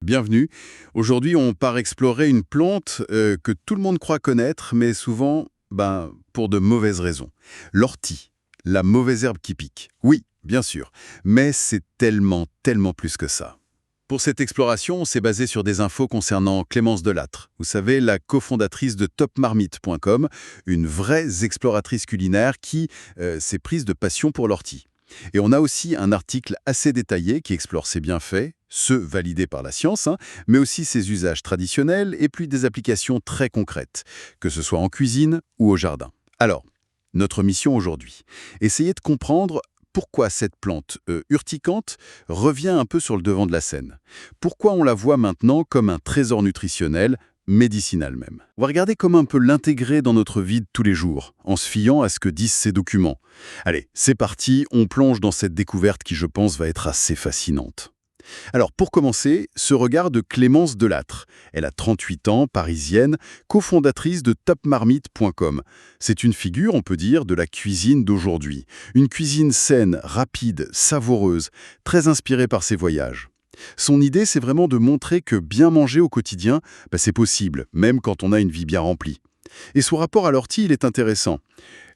bienvenue. Aujourd'hui, on part explorer une plante que tout le monde croit connaître, mais souvent, pour de mauvaises raisons. L'ortie, la mauvaise herbe qui pique. Oui, bien sûr, mais c'est tellement, tellement plus que ça. Pour cette exploration, on s'est basé sur des infos concernant Clémence Delattre. Vous savez, la cofondatrice de topmarmite.com, une vraie exploratrice culinaire qui s'est prise de passion pour l'ortie. Et on a aussi un article assez détaillé qui explore ses bienfaits, ceux validés par la science, mais aussi ses usages traditionnels et puis des applications très concrètes, que ce soit en cuisine ou au jardin. Alors, notre mission aujourd'hui, essayer de comprendre pourquoi cette plante urticante revient un peu sur le devant de la scène. Pourquoi on la voit maintenant comme un trésor nutritionnel, médicinal même. On va regarder comment on peut l'intégrer dans notre vie de tous les jours, en se fiant à ce que disent ces documents. Allez, c'est parti, on plonge dans cette découverte qui, je pense, va être assez fascinante. Alors, pour commencer, ce regard de Clémence Delattre. Elle a 38 ans, parisienne, cofondatrice de topmarmite.com. C'est une figure, on peut dire, de la cuisine d'aujourd'hui. Une cuisine saine, rapide, savoureuse, très inspirée par ses voyages. Son idée, c'est vraiment de montrer que bien manger au quotidien, c'est possible, même quand on a une vie bien remplie. Et son rapport à l'ortie, il est intéressant.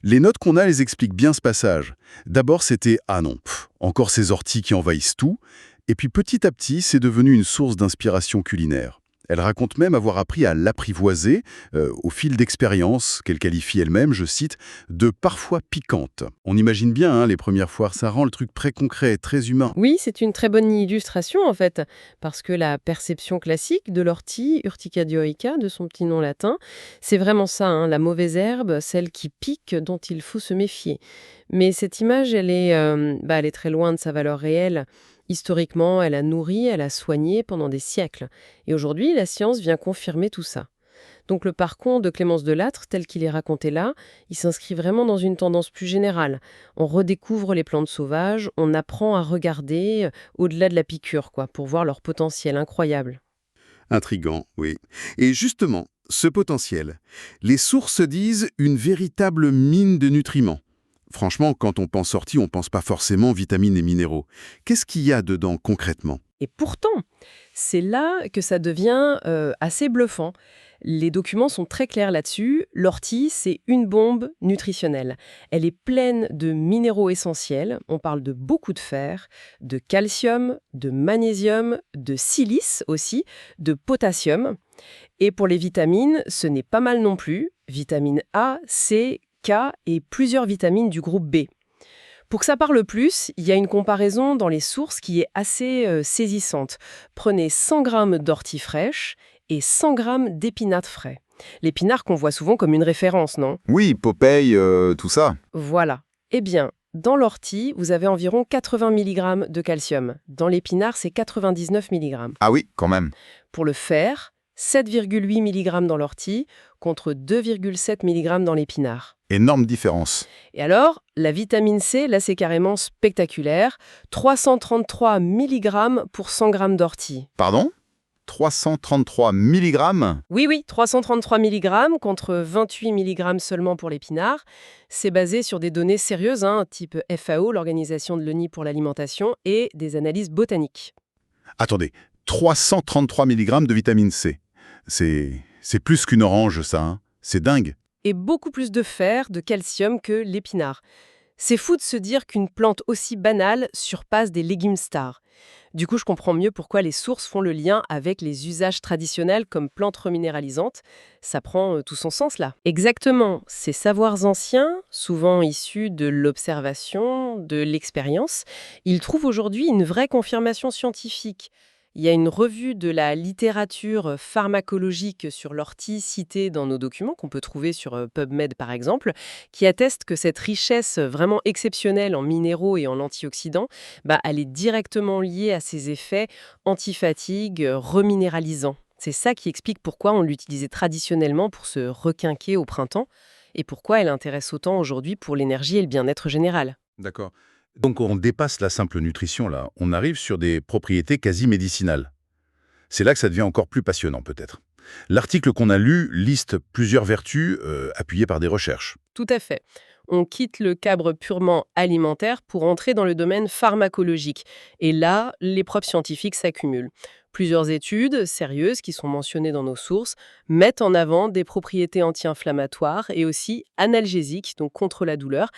Les notes qu'on a les expliquent bien ce passage. D'abord, c'était « Ah non, encore ces orties qui envahissent tout ». Et puis petit à petit, c'est devenu une source d'inspiration culinaire. Elle raconte même avoir appris à l'apprivoiser au fil d'expériences qu'elle qualifie elle-même, je cite, de parfois piquantes. On imagine bien les premières fois, ça rend le truc très concret, très humain. Oui, c'est une très bonne illustration en fait, parce que la perception classique de l'ortie, Urtica dioica, de son petit nom latin, c'est vraiment ça, la mauvaise herbe, celle qui pique, dont il faut se méfier. Mais cette image, elle est très loin de sa valeur réelle. Historiquement, elle a nourri, elle a soigné pendant des siècles. Et aujourd'hui, la science vient confirmer tout ça. Donc le parcours de Clémence Delattre, tel qu'il est raconté là, il s'inscrit vraiment dans une tendance plus générale. On redécouvre les plantes sauvages, on apprend à regarder au-delà de la piqûre, pour voir leur potentiel incroyable. Intriguant, oui. Et justement, ce potentiel, les sources disent une véritable mine de nutriments. Franchement, quand on pense ortie, on pense pas forcément vitamines et minéraux. Qu'est-ce qu'il y a dedans concrètement? Et pourtant, c'est là que ça devient assez bluffant. Les documents sont très clairs là-dessus. L'ortie, c'est une bombe nutritionnelle. Elle est pleine de minéraux essentiels. On parle de beaucoup de fer, de calcium, de magnésium, de silice aussi, de potassium. Et pour les vitamines, ce n'est pas mal non plus. Vitamine A, C, K et plusieurs vitamines du groupe B. Pour que ça parle plus, il y a une comparaison dans les sources qui est assez saisissante. Prenez 100 g d'ortie fraîche et 100 g d'épinards frais. L'épinard qu'on voit souvent comme une référence, non? Oui, Popeye, tout ça. Voilà. Eh bien, dans l'ortie, vous avez environ 80 mg de calcium. Dans l'épinard, c'est 99 mg. Ah oui, quand même. Pour le fer, 7,8 mg dans l'ortie contre 2,7 mg dans l'épinard. Énorme différence. Et alors, la vitamine C, là, c'est carrément spectaculaire. 333 mg pour 100 g d'ortie. Pardon? 333 mg? Oui, 333 mg contre 28 mg seulement pour l'épinard. C'est basé sur des données sérieuses, type FAO, l'Organisation de l'ONU pour l'alimentation, et des analyses botaniques. Attendez, 333 mg de vitamine C. C'est plus qu'une orange, ça. C'est dingue. Et beaucoup plus de fer, de calcium que l'épinard. C'est fou de se dire qu'une plante aussi banale surpasse des légumes stars. Du coup, je comprends mieux pourquoi les sources font le lien avec les usages traditionnels comme plantes reminéralisantes. Ça prend tout son sens là. Exactement, ces savoirs anciens, souvent issus de l'observation, de l'expérience, ils trouvent aujourd'hui une vraie confirmation scientifique. Il y a une revue de la littérature pharmacologique sur l'ortie citée dans nos documents, qu'on peut trouver sur PubMed par exemple, qui atteste que cette richesse vraiment exceptionnelle en minéraux et en antioxydants, elle est directement liée à ses effets anti-fatigue, reminéralisants. C'est ça qui explique pourquoi on l'utilisait traditionnellement pour se requinquer au printemps et pourquoi elle intéresse autant aujourd'hui pour l'énergie et le bien-être général. D'accord. Donc on dépasse la simple nutrition, là. On arrive sur des propriétés quasi médicinales. C'est là que ça devient encore plus passionnant, peut-être. L'article qu'on a lu liste plusieurs vertus appuyées par des recherches. Tout à fait. On quitte le cadre purement alimentaire pour entrer dans le domaine pharmacologique. Et là, les preuves scientifiques s'accumulent. Plusieurs études sérieuses qui sont mentionnées dans nos sources mettent en avant des propriétés anti-inflammatoires et aussi analgésiques, donc contre la douleur.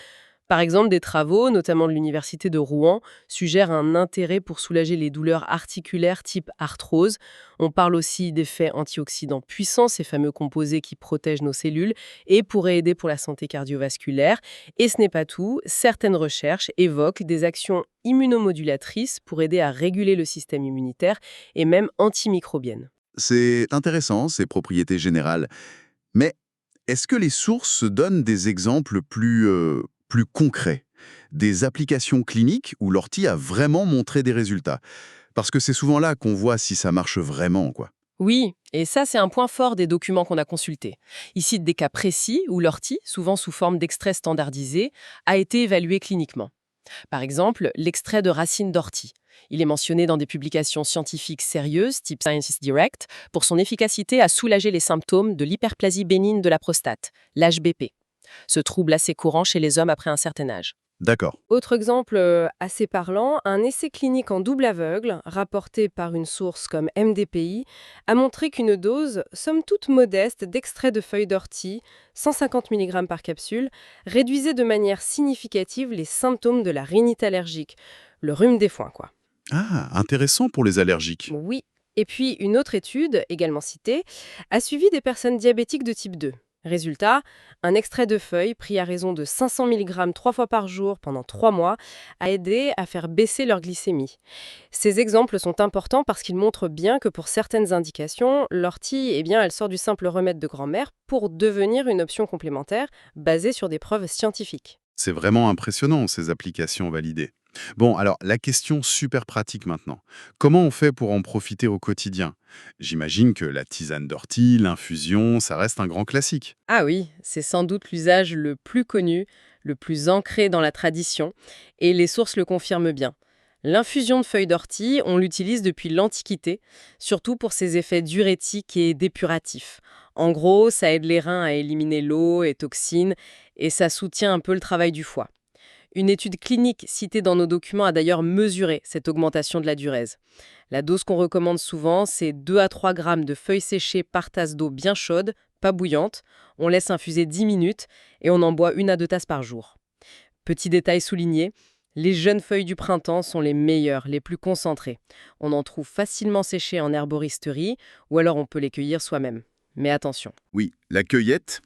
Par exemple, des travaux, notamment de l'Université de Rouen, suggèrent un intérêt pour soulager les douleurs articulaires type arthrose. On parle aussi d'effets antioxydants puissants, ces fameux composés qui protègent nos cellules, et pourraient aider pour la santé cardiovasculaire. Et ce n'est pas tout, certaines recherches évoquent des actions immunomodulatrices pour aider à réguler le système immunitaire et même antimicrobiennes. C'est intéressant, ces propriétés générales. Mais est-ce que les sources donnent des exemples plus concrets? Des applications cliniques où l'ortie a vraiment montré des résultats? Parce que c'est souvent là qu'on voit si ça marche vraiment, quoi. Oui, et ça c'est un point fort des documents qu'on a consultés. Ils citent des cas précis où l'ortie, souvent sous forme d'extrait standardisé, a été évalué cliniquement. Par exemple, l'extrait de racine d'ortie. Il est mentionné dans des publications scientifiques sérieuses, type Sciences Direct, pour son efficacité à soulager les symptômes de l'hyperplasie bénigne de la prostate, l'HBP. Ce trouble assez courant chez les hommes après un certain âge. D'accord. Autre exemple assez parlant, un essai clinique en double aveugle, rapporté par une source comme MDPI, a montré qu'une dose, somme toute modeste, d'extrait de feuilles d'ortie, 150 mg par capsule, réduisait de manière significative les symptômes de la rhinite allergique, le rhume des foins, quoi. Ah, intéressant pour les allergiques. Oui. Et puis, une autre étude, également citée, a suivi des personnes diabétiques de type 2. Résultat, un extrait de feuille pris à raison de 500 mg 3 fois par jour pendant 3 mois a aidé à faire baisser leur glycémie. Ces exemples sont importants parce qu'ils montrent bien que pour certaines indications, l'ortie, elle sort du simple remède de grand-mère pour devenir une option complémentaire basée sur des preuves scientifiques. C'est vraiment impressionnant, ces applications validées. Bon, alors, la question super pratique maintenant. Comment on fait pour en profiter au quotidien? J'imagine que la tisane d'ortie, l'infusion, ça reste un grand classique. Ah oui, c'est sans doute l'usage le plus connu, le plus ancré dans la tradition, et les sources le confirment bien. L'infusion de feuilles d'ortie, on l'utilise depuis l'Antiquité, surtout pour ses effets diurétiques et dépuratifs. En gros, ça aide les reins à éliminer l'eau et toxines, et ça soutient un peu le travail du foie. Une étude clinique citée dans nos documents a d'ailleurs mesuré cette augmentation de la diurèse. La dose qu'on recommande souvent, c'est 2 à 3 grammes de feuilles séchées par tasse d'eau bien chaude, pas bouillante. On laisse infuser 10 minutes et on en boit 1 à 2 tasses par jour. Petit détail souligné, les jeunes feuilles du printemps sont les meilleures, les plus concentrées. On en trouve facilement séchées en herboristerie ou alors on peut les cueillir soi-même. Mais attention. Oui, la cueillette,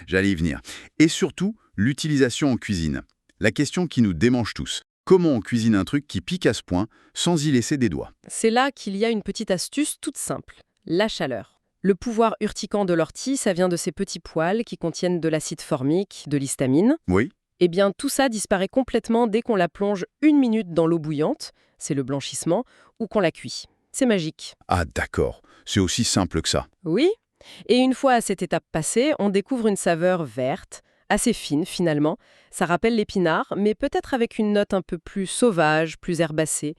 j'allais y venir. Et surtout, l'utilisation en cuisine. La question qui nous démange tous. Comment on cuisine un truc qui pique à ce point sans y laisser des doigts? C'est là qu'il y a une petite astuce toute simple, la chaleur. Le pouvoir urticant de l'ortie, ça vient de ces petits poils qui contiennent de l'acide formique, de l'histamine. Oui. Eh bien, tout ça disparaît complètement dès qu'on la plonge 1 minute dans l'eau bouillante, c'est le blanchissement, ou qu'on la cuit. C'est magique. Ah d'accord, c'est aussi simple que ça. Oui. Et une fois à cette étape passée, on découvre une saveur verte, assez fine finalement. Ça rappelle l'épinard, mais peut-être avec une note un peu plus sauvage, plus herbacée.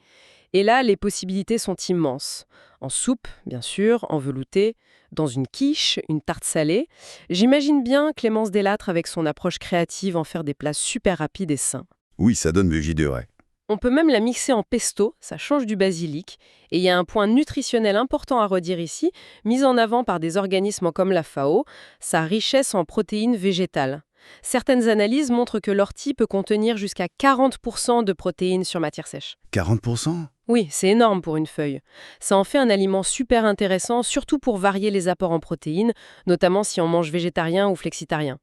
Et là, les possibilités sont immenses. En soupe, bien sûr, en velouté, dans une quiche, une tarte salée. J'imagine bien Clémence Delattre avec son approche créative en faire des plats super rapides et sains. Oui, ça donne des idées, ouais. On peut même la mixer en pesto, ça change du basilic. Et il y a un point nutritionnel important à redire ici, mis en avant par des organismes comme la FAO, sa richesse en protéines végétales. Certaines analyses montrent que l'ortie peut contenir jusqu'à 40% de protéines sur matière sèche. 40%? Oui, c'est énorme pour une feuille. Ça en fait un aliment super intéressant, surtout pour varier les apports en protéines, notamment si on mange végétarien ou flexitarien.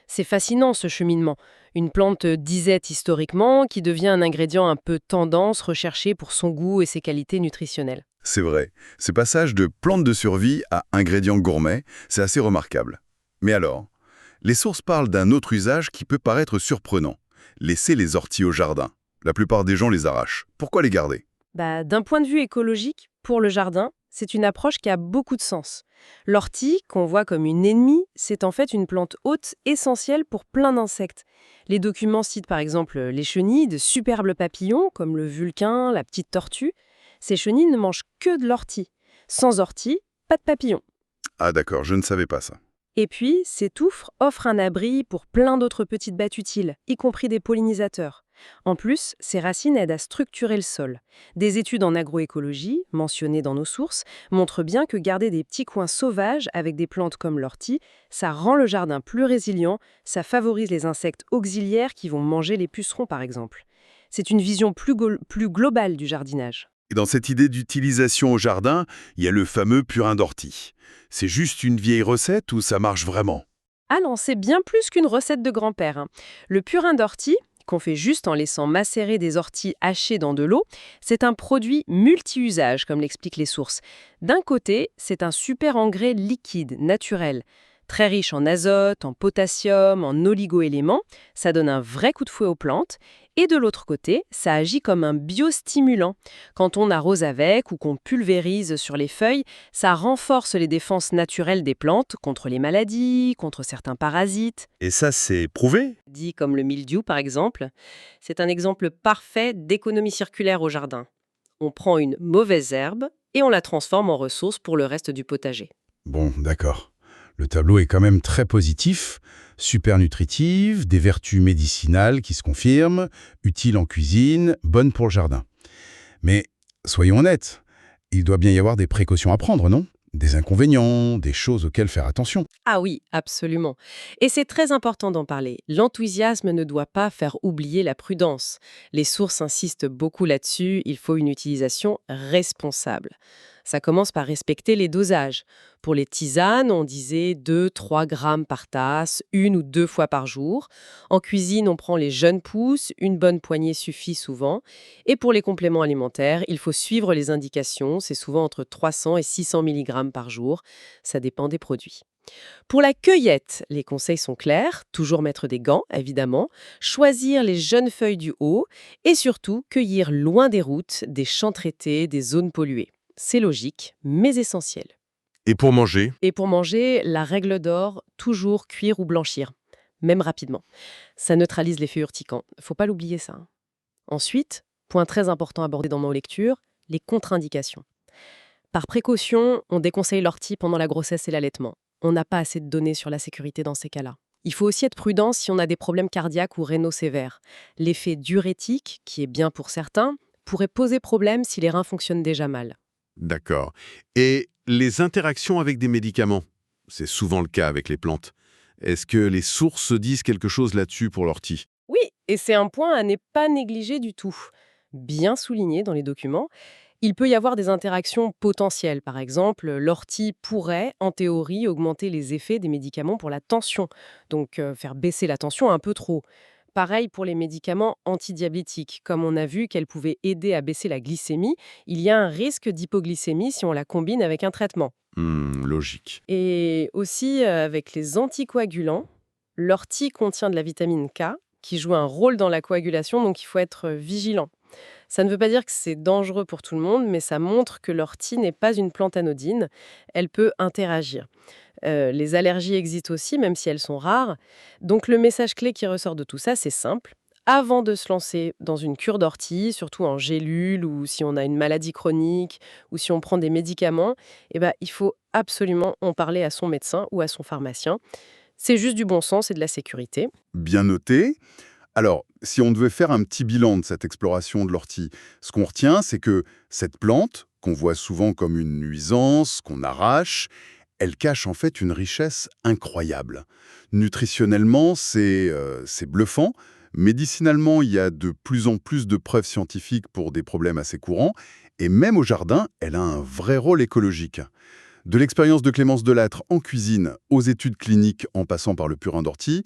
C'est fascinant ce cheminement. Une plante disette historiquement qui devient un ingrédient un peu tendance recherché pour son goût et ses qualités nutritionnelles. C'est vrai. Ce passage de plante de survie à ingrédient gourmet, c'est assez remarquable. Mais alors, les sources parlent d'un autre usage qui peut paraître surprenant. Laisser les orties au jardin. La plupart des gens les arrachent. Pourquoi les garder? D'un point de vue écologique, pour le jardin, c'est une approche qui a beaucoup de sens. L'ortie, qu'on voit comme une ennemie, c'est en fait une plante hôte essentielle pour plein d'insectes. Les documents citent par exemple les chenilles, de superbes papillons comme le vulcain, la petite tortue. Ces chenilles ne mangent que de l'ortie. Sans ortie, pas de papillons. Ah d'accord, je ne savais pas ça. Et puis, ces touffes offrent un abri pour plein d'autres petites bêtes utiles, y compris des pollinisateurs. En plus, ces racines aident à structurer le sol. Des études en agroécologie, mentionnées dans nos sources, montrent bien que garder des petits coins sauvages avec des plantes comme l'ortie, ça rend le jardin plus résilient, ça favorise les insectes auxiliaires qui vont manger les pucerons par exemple. C'est une vision plus globale du jardinage. Et dans cette idée d'utilisation au jardin, il y a le fameux purin d'ortie. C'est juste une vieille recette ou ça marche vraiment? Ah non, c'est bien plus qu'une recette de grand-père, hein. Le purin d'ortie, qu'on fait juste en laissant macérer des orties hachées dans de l'eau, c'est un produit multi-usage, comme l'expliquent les sources. D'un côté, c'est un super engrais liquide, naturel, très riche en azote, en potassium, en oligo-éléments, ça donne un vrai coup de fouet aux plantes. Et de l'autre côté, ça agit comme un biostimulant. Quand on arrose avec ou qu'on pulvérise sur les feuilles, ça renforce les défenses naturelles des plantes contre les maladies, contre certains parasites, Et ça, c'est prouvé? dit comme le mildiou par exemple. C'est un exemple parfait d'économie circulaire au jardin. On prend une mauvaise herbe et on la transforme en ressource pour le reste du potager. Bon, d'accord. Le tableau est quand même très positif, super nutritive, des vertus médicinales qui se confirment, utile en cuisine, bonne pour le jardin. Mais soyons honnêtes, il doit bien y avoir des précautions à prendre, non? Des inconvénients, des choses auxquelles faire attention. Ah oui, absolument. Et c'est très important d'en parler. L'enthousiasme ne doit pas faire oublier la prudence. Les sources insistent beaucoup là-dessus, il faut une utilisation responsable. Ça commence par respecter les dosages. Pour les tisanes, on disait 2-3 grammes par tasse, 1 ou 2 fois par jour. En cuisine, on prend les jeunes pousses, une bonne poignée suffit souvent. Et pour les compléments alimentaires, il faut suivre les indications, c'est souvent entre 300 et 600 mg par jour. Ça dépend des produits. Pour la cueillette, les conseils sont clairs, toujours mettre des gants, évidemment, choisir les jeunes feuilles du haut et surtout cueillir loin des routes, des champs traités, des zones polluées. C'est logique, mais essentiel. Et pour manger? Et pour manger, la règle d'or, toujours cuire ou blanchir, même rapidement. Ça neutralise l'effet urticant. Faut pas l'oublier ça, hein. Ensuite, point très important abordé dans nos lectures, les contre-indications. Par précaution, on déconseille l'ortie pendant la grossesse et l'allaitement. On n'a pas assez de données sur la sécurité dans ces cas-là. Il faut aussi être prudent si on a des problèmes cardiaques ou rénaux sévères. L'effet diurétique, qui est bien pour certains, pourrait poser problème si les reins fonctionnent déjà mal. D'accord. Et les interactions avec des médicaments? C'est souvent le cas avec les plantes. Est-ce que les sources disent quelque chose là-dessus pour l'ortie? Oui, et c'est un point à ne pas négliger du tout. Bien souligné dans les documents, il peut y avoir des interactions potentielles. Par exemple, l'ortie pourrait, en théorie, augmenter les effets des médicaments pour la tension, donc faire baisser la tension un peu trop. Pareil pour les médicaments antidiabétiques. Comme on a vu qu'elles pouvaient aider à baisser la glycémie, il y a un risque d'hypoglycémie si on la combine avec un traitement. Logique. Et aussi, avec les anticoagulants, l'ortie contient de la vitamine K, qui joue un rôle dans la coagulation, donc il faut être vigilant. Ça ne veut pas dire que c'est dangereux pour tout le monde, mais ça montre que l'ortie n'est pas une plante anodine. Elle peut interagir. Les allergies existent aussi, même si elles sont rares. Donc le message clé qui ressort de tout ça, c'est simple. Avant de se lancer dans une cure d'ortie, surtout en gélule ou si on a une maladie chronique ou si on prend des médicaments, il faut absolument en parler à son médecin ou à son pharmacien. C'est juste du bon sens et de la sécurité. Bien noté. Alors, si on devait faire un petit bilan de cette exploration de l'ortie, ce qu'on retient, c'est que cette plante, qu'on voit souvent comme une nuisance, qu'on arrache, elle cache en fait une richesse incroyable. Nutritionnellement, c'est bluffant. Médicinalement, il y a de plus en plus de preuves scientifiques pour des problèmes assez courants. Et même au jardin, elle a un vrai rôle écologique. De l'expérience de Clémence Delattre en cuisine aux études cliniques en passant par le purin d'ortie,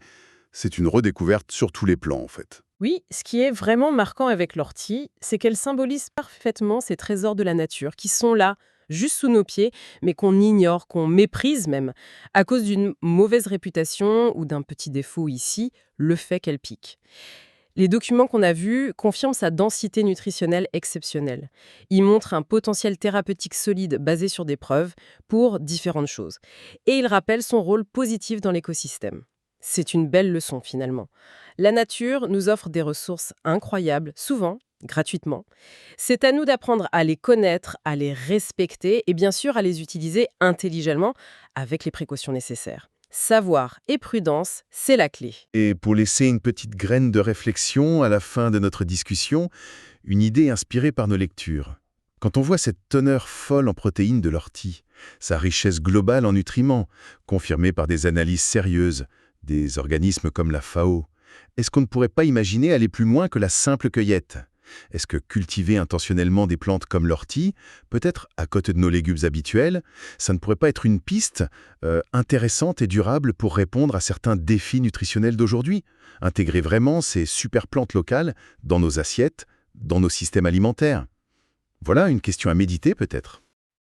c'est une redécouverte sur tous les plans en fait. Oui, ce qui est vraiment marquant avec l'ortie, c'est qu'elle symbolise parfaitement ces trésors de la nature qui sont là, juste sous nos pieds, mais qu'on ignore, qu'on méprise même, à cause d'une mauvaise réputation ou d'un petit défaut ici, le fait qu'elle pique. Les documents qu'on a vus confirment sa densité nutritionnelle exceptionnelle. Ils montrent un potentiel thérapeutique solide basé sur des preuves pour différentes choses. Et ils rappellent son rôle positif dans l'écosystème. C'est une belle leçon finalement. La nature nous offre des ressources incroyables, souvent gratuitement. C'est à nous d'apprendre à les connaître, à les respecter et bien sûr à les utiliser intelligemment avec les précautions nécessaires. Savoir et prudence, c'est la clé. Et pour laisser une petite graine de réflexion à la fin de notre discussion, une idée inspirée par nos lectures. Quand on voit cette teneur folle en protéines de l'ortie, sa richesse globale en nutriments, confirmée par des analyses sérieuses, des organismes comme la FAO, est-ce qu'on ne pourrait pas imaginer aller plus loin que la simple cueillette? Est-ce que cultiver intentionnellement des plantes comme l'ortie, peut-être à côté de nos légumes habituels, ça ne pourrait pas être une piste intéressante et durable pour répondre à certains défis nutritionnels d'aujourd'hui? Intégrer vraiment ces super plantes locales dans nos assiettes, dans nos systèmes alimentaires? Voilà une question à méditer peut-être.